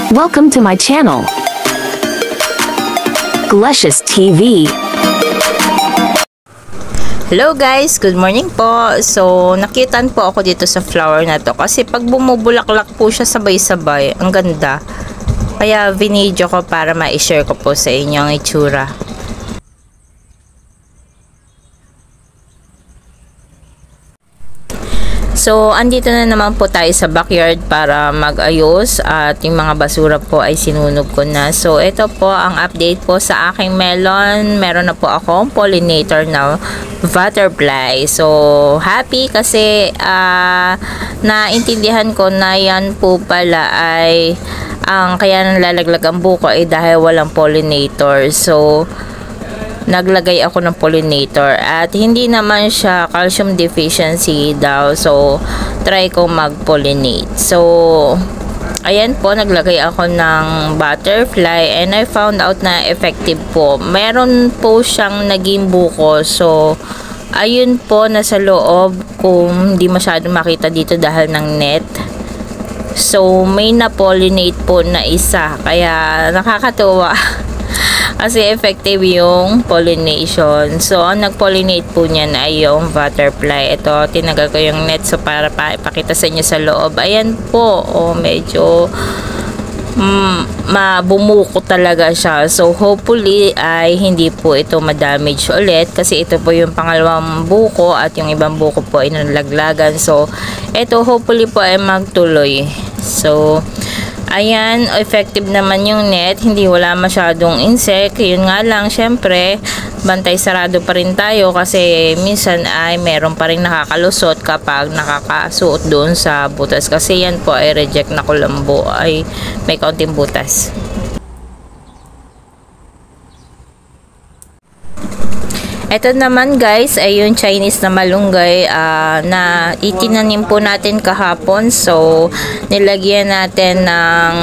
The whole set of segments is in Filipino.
Welcome to my channel, Glecious TV. Hello guys, good morning po. So, nakitaan po ako dito sa flower na to kasi pag bumubulaklak po siya sabay-sabay, ang ganda. Kaya vinidyo ko para ma-share ko po sa inyo ang itsura. So, andito na naman po tayo sa backyard para mag-ayos at yung mga basura po ay sinunog ko na. So, ito po ang update po sa aking melon. Meron na po akong pollinator na butterfly. So, happy kasi naintindihan ko na yan po pala ay ang kaya nalalaglag ang buko ay dahil walang pollinator. So, naglagay ako ng pollinator at hindi naman siya calcium deficiency daw, so try ko mag-pollinate. So ayan po, naglagay ako ng butterfly and I found out na effective po. Meron po siyang naging buko, so ayun po nasa loob kung hindi masyadong makita dito dahil ng net. So may na-pollinate po na isa, kaya nakakatuwa kasi effective yung pollination. So, ang nag-pollinate po niyan ay yung butterfly. Ito, tinagal ko yung net so para ipakita sa inyo sa loob. Ayan po, medyo bumuko talaga siya. So, hopefully ay hindi po ito ma-damage ulit kasi ito po yung pangalawang buko at yung ibang buko po ay nalaglagan. So, ito hopefully po ay magtuloy. So, ayan, effective naman yung net, hindi wala masyadong insect. Yun nga lang, syempre bantay sarado pa rin tayo kasi minsan ay meron pa rin nakakalusot kapag nakakasuot doon sa butas kasi yan po ay reject na kulambo, ay may kaunting butas. Ito naman guys ay yung Chinese na malunggay na itinanim po natin kahapon. So nilagyan natin ng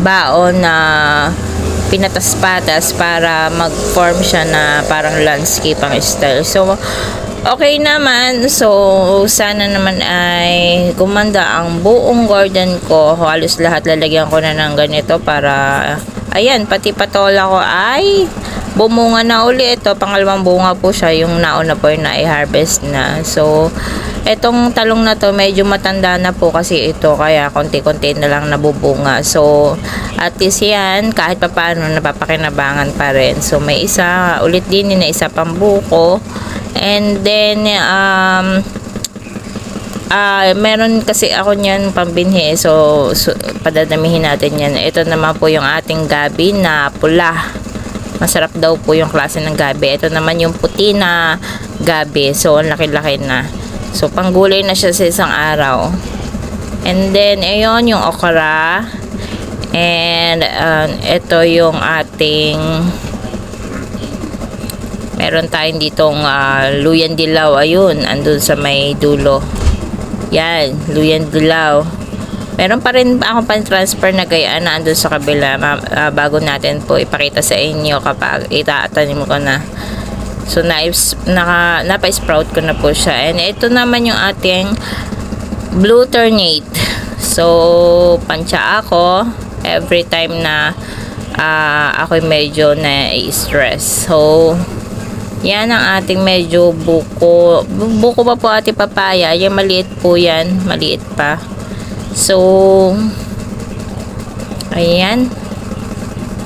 baon na pinatas-patas para mag-form siya na parang landscape ang style. So okay naman. So sana naman ay gumanda ang buong garden ko. Halos lahat lalagyan ko na ng ganito para ayan, pati patola ko ay bumunga na uli. Ito, pangalawang bunga po siya. Yung nauna po yung na-harvest na. So, etong talong na to medyo matanda na po kasi ito. Kaya konti-konti na lang nabubunga. So, at least yan, kahit pa paano, napapakinabangan pa rin. So, may isa ulit din na isa pang buko. And then, meron kasi ako niyan pambinhi. So, padadamihin natin yan. Ito naman po yung ating gabi na pula. Masarap daw po yung klase ng gabi. Ito naman yung puti na gabi. So, ang laki-laki na. So, panggulay na siya sa isang araw. And then, ayun, yung okra. And, ito yung ating meron tayong ditong luyan dilaw. Ayun, andun sa may dulo. Yan, luyan dilaw. Meron pa rin akong pan-transfer na gayaan na andun sa kabila bago natin po ipakita sa inyo kapag itatanim ko na. So, napa-sprout ko na po siya. And ito naman yung ating blue ternate. So, pansya ako every time na ako'y medyo na-stress. So, yan ang ating medyo buko. Buko pa po ating papaya. Yung maliit po yan. Maliit pa. So, ayan.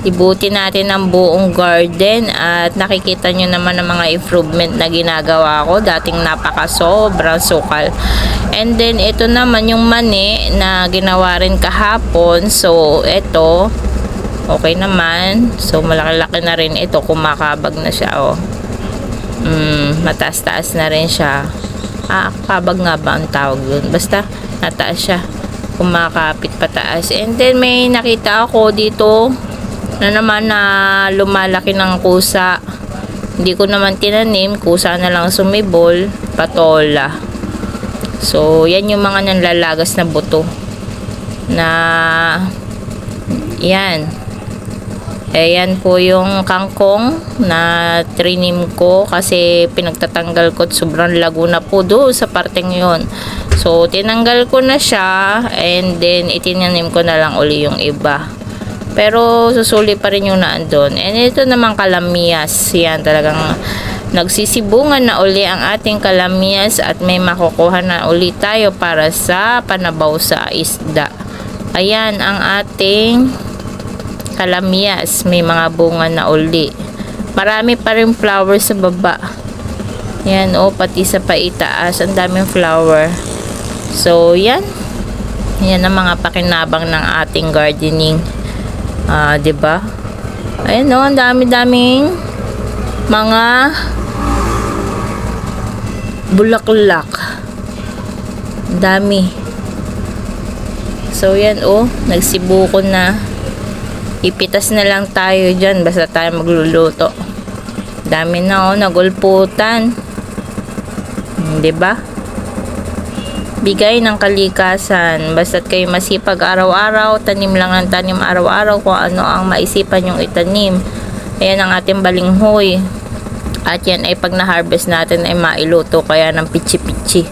Ibuti natin ang buong garden at nakikita nyo naman ang mga improvement na ginagawa ko. Dating sobrang sukal. And then, ito naman yung mani na ginawa rin kahapon. So, ito, okay naman. So, malaki-laki na rin ito. Kumakabag na siya, oh. Mataas-taas na rin siya. Kabag nga ba ang tawag dun? Basta, nataas siya. Kumakapit pataas. And then may nakita ako dito na naman na lumalaki ng kusa. Hindi ko naman tinanim, kusa na lang sumibol, patola. So yan yung mga nanlalagas na buto na yan. Ayan po yung kangkong na trinim ko kasi pinagtatanggal ko at sobrang lago na po doon sa parteng yon. So, tinanggal ko na siya and then itinanim ko na lang uli yung iba. Pero susuli pa rin yung naandun. And ito naman kalamias. Yan talagang nagsisibungan na uli ang ating kalamias at may makukuha na uli tayo para sa panabaw sa isda. Ayan ang ating kalamias, may mga bunga na uli. Marami pa rin flower sa baba. Yan pati sa paitaas, ang daming flower. So yan. Yan ang mga pakinabang ng ating gardening. 'Di ba? Ayun ang dami-daming mga bulaklak. Dami. So yan nagsibukon na. Ipitas na lang tayo dyan basta tayo magluluto. Dami na nagulputan. Diba? Bigay ng kalikasan. Basta't kayo masipag araw-araw, tanim lang ng tanim araw-araw kung ano ang maisipan yung itanim. Ayan ang ating balinghoy. At yan ay pag na-harvest natin ay mailuto kaya ng pichi-pichi.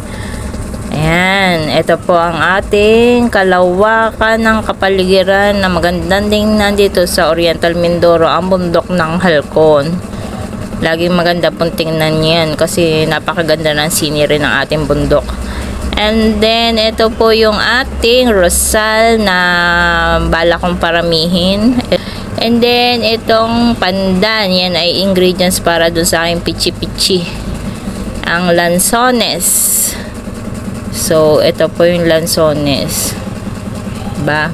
Ayan, ito po ang ating kalawakan ng kapaligiran na magandang tingnan dito sa Oriental Mindoro, ang bundok ng Halcon. Laging maganda pong tingnan yan kasi napakaganda ng scenery ng ating bundok. And then, ito po yung ating rosal na bala kong paramihin. And then, itong pandan, yan ay ingredients para dun sa aking pichi-pichi. Ang lansones. So, ito po yung lansones. Ba?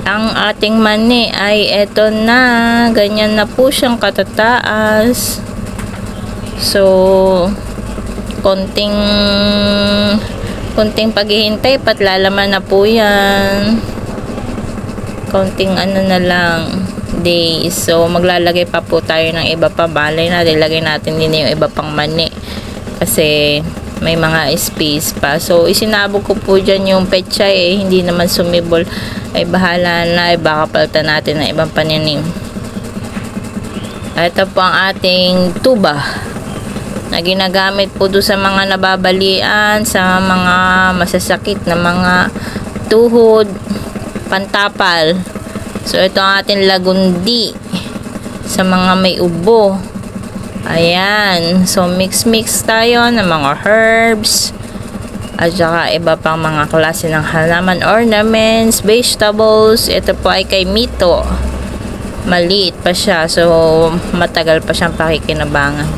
Ang ating mani ay ito na. Ganyan na po siyang katataas. So, konting paghihintay, patlalaman na po yan. Konting na lang days. So, maglalagay pa po tayo ng iba pa. Balay na, ilagay natin din yung iba pang mani. Kasi may mga space pa. So, isinabog ko po dyan yung pechay hindi naman sumibol. Ay bahala na, baka palitan natin ng ibang paninim. Ito po ang ating tuba na ginagamit po doon sa mga nababalian, sa mga masasakit na mga tuhod, pantapal. So, ito ang ating lagundi sa mga may ubo. Ayan. So, mix tayo ng mga herbs at saka iba pang mga klase ng halaman, ornaments, vegetables. Ito po ay kay Mito. Maliit pa siya. So, matagal pa siyang pakikinabangan.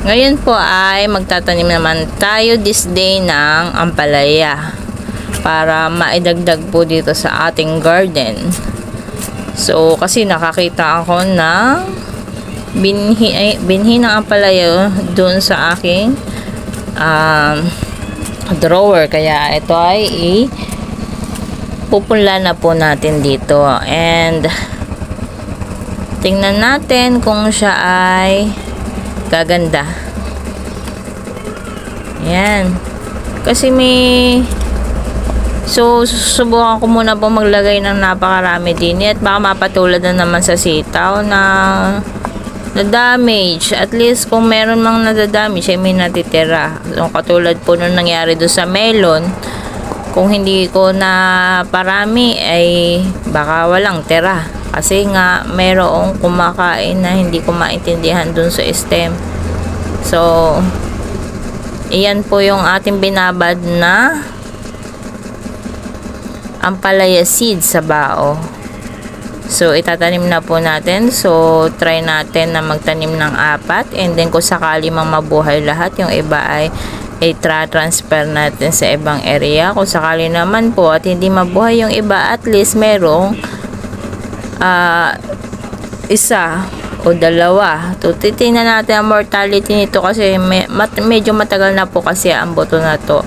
Ngayon po ay magtatanim naman tayo this day ng ampalaya para maidagdag po dito sa ating garden. So, kasi nakakita ako ng binhi ng ampalaya doon sa aking drawer. Kaya ito ay pupunla na po natin dito. And tingnan natin kung siya ay gaganda. Yan. Kasi so, susubukan ko muna po maglagay ng napakarami din. At baka mapatulad na naman sa sitaw na damage. At least kung meron mang nadadamage ay may natitira. So, katulad po nung nangyari doon sa melon, kung hindi ko na parami ay baka walang tira. Kasi nga mayroong kumakain na hindi ko maintindihan doon sa stem. So, iyan po yung ating binabad na ampalaya seed sa bao. So, itatanim na po natin. So, try natin na magtanim ng 4. And then, kung sakali mang mabuhay lahat, yung iba ay i-transfer natin sa ibang area. Kung sakali naman po at hindi mabuhay yung iba, at least merong isa o dalawa. So, titingnan natin ang mortality nito kasi medyo matagal na po kasi ang buto na to.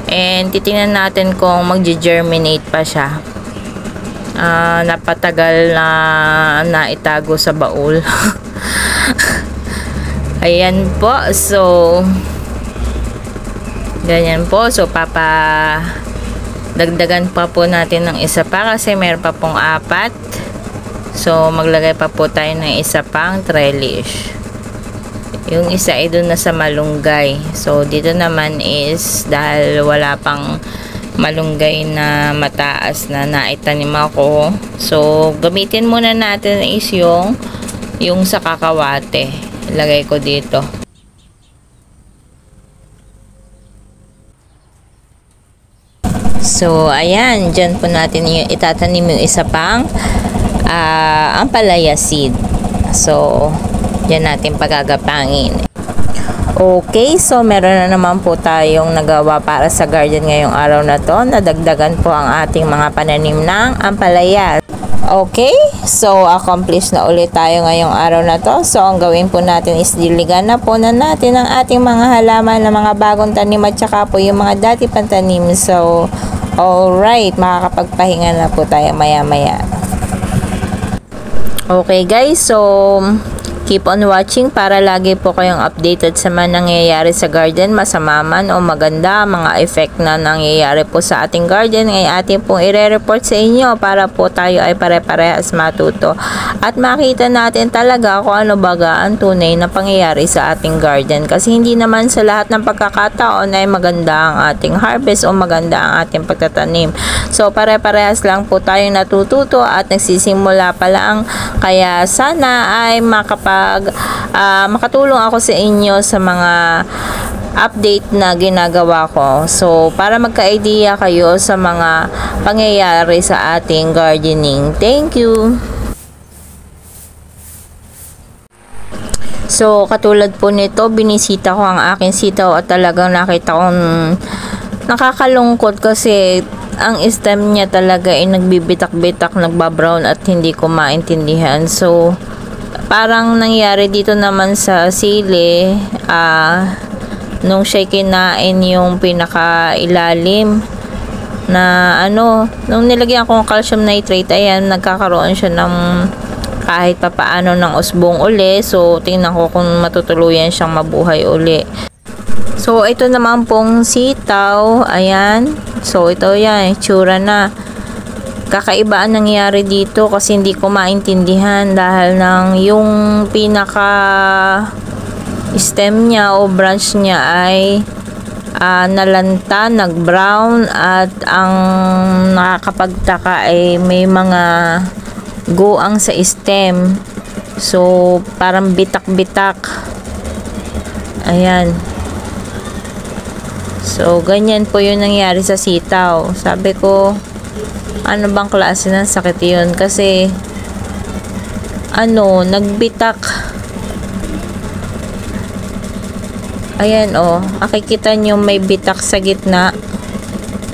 And, titingnan natin kung mag-germinate pa siya. Napatagal na itago sa baul. Ayan po. So, ganyan po. So, Dagdagan pa po natin ng isa pa kasi meron pa pong 4. So, maglagay pa po tayo ng isa pang trellis. Yung isa ay doon na sa malunggay. So, dito naman is dahil wala pang malunggay na mataas na naitanim ako. So, gamitin muna natin is yung sa kakawate. Ilagay ko dito. So, ayan. Dyan po natin itatanim yung isa pang ampalaya seed. So, dyan natin pagagapangin. Okay, so meron na naman po tayong nagawa para sa garden ngayong araw na to. Nadagdagan po ang ating mga pananim ng ampalaya. Okay, so accomplished na ulit tayo ngayong araw na to. So, ang gawin po natin is diligan na po na natin ang ating mga halaman na mga bagong tanim at saka po yung mga dati pang tanim. So, alright, makakapagpahinga na po tayo maya-maya. Okay guys, so keep on watching para lagi po kayong updated sa mga nangyayari sa garden, masama man o maganda, mga effect na nangyayari po sa ating garden ay atin pong ire-report sa inyo para po tayo ay pare-parehas matuto at makita natin talaga kung ano baga ang tunay na pangyayari sa ating garden, kasi hindi naman sa lahat ng pagkakataon ay maganda ang ating harvest o maganda ang ating pagtatanim. So pare-parehas lang po tayong natututo at nagsisimula pa lang, kaya sana ay makatulong ako sa inyo sa mga update na ginagawa ko. So, para magka-idea kayo sa mga pangyayari sa ating gardening. Thank you! So, katulad po nito, binisita ko ang aking sitaw at talagang nakita kong nakakalungkot kasi ang stem niya talaga ay nagbibitak-bitak, nagbabrown at hindi ko maintindihan. So, parang nangyari dito naman sa sili, nung siya kinain yung pinakailalim na nung nilagyan ko ng calcium nitrate, ayan, nagkakaroon siya ng kahit papaano ng usbong uli. So, tingnan ko kung matutuluyan siyang mabuhay uli. So, ito naman pong sitaw, ayan. So, ito yan, itsura na. Kakaiba ang nangyari dito kasi hindi ko maintindihan dahil ng yung pinaka stem niya o branch niya ay nalanta, nag-brown, at ang nakakapagtaka ay may mga goang sa stem. So, parang bitak-bitak. Ayan. So, ganyan po yung nangyari sa sitaw. Sabi ko, ano bang klase ng sakit yun? Kasi, nagbitak. Ayan, makikita nyo may bitak sa gitna.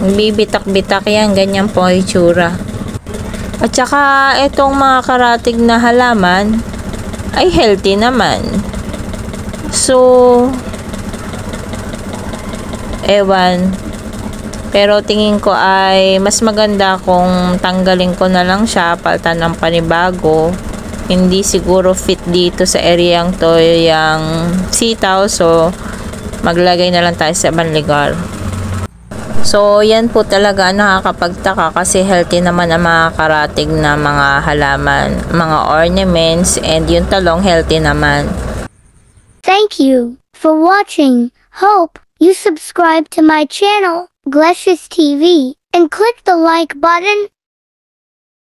Bibitak-bitak yan. Ganyan po ang itsura. At saka, itong mga karatig na halaman ay healthy naman. So, ewan. Pero tingin ko ay mas maganda kung tanggalin ko na lang siya, palitan ng panibago. Hindi siguro fit dito sa areang to yung sitaw. So, maglagay na lang tayo sa ibang lugar. So, yan po talaga nakakapagtaka kasi healthy naman ang mga karatig na mga halaman, mga ornaments, and yung talong healthy naman. Thank you for watching. Hope you subscribe to my channel, Glecious TV, and click the like button